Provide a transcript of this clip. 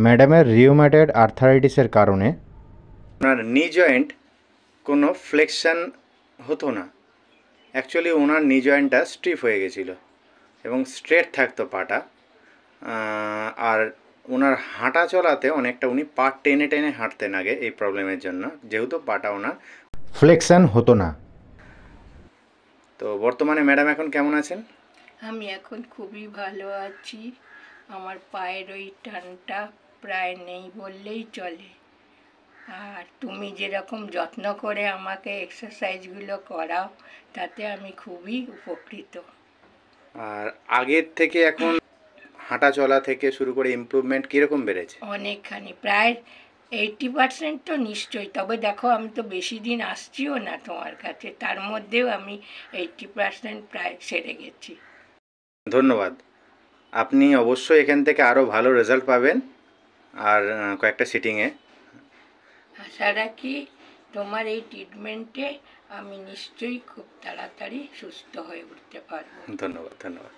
ম্যাডামের রিউম্যাটয়েড আর্থারাইটিসের কারণে ওনার নি জয়েন্ট কোনো ফ্লেকশন হতো না। অ্যাকচুয়ালি ওনার নি জয়েন্টটা স্টিফ হয়ে গেছিলো এবং স্ট্রেট থাকতো পাটা। আর ওনার হাঁটা চলাতে অনেকটা উনি পা টেনে টেনে হাঁটতেন আগে এই প্রবলেমের জন্য, যেহেতু পাটা ওনার ফ্লেকশন হতো না। তো বর্তমানে ম্যাডাম এখন কেমন আছেন? আমি এখন খুবই ভালো আছি। আমার পায়ের ওই টানটা প্রায় নেই বললেই চলে। আর তুমি যেরকম যত্ন করে আমাকে এক্সারসাইজগুলো করাও, তাতে আমি খুবই উপকৃত। আর আগের থেকে এখন হাঁটা চলা থেকে শুরু করে ইমপ্রুভমেন্ট কীরকম বেড়েছে? অনেকখানি, প্রায় 80% তো নিশ্চয়ই। তবে দেখো, আমি তো বেশি দিন আসছিও না তোমার কাছে, তার মধ্যেও আমি 80% প্রায় সেরে গেছি। ধন্যবাদ। আপনি অবশ্যই এখান থেকে আরও ভালো রেজাল্ট পাবেন। আর কয়েকটা সিটিংয়ে আশা রাখি তোমার এই ট্রিটমেন্টে আমি নিশ্চয়ই খুব তাড়াতাড়ি সুস্থ হয়ে উঠতে পারবো। ধন্যবাদ।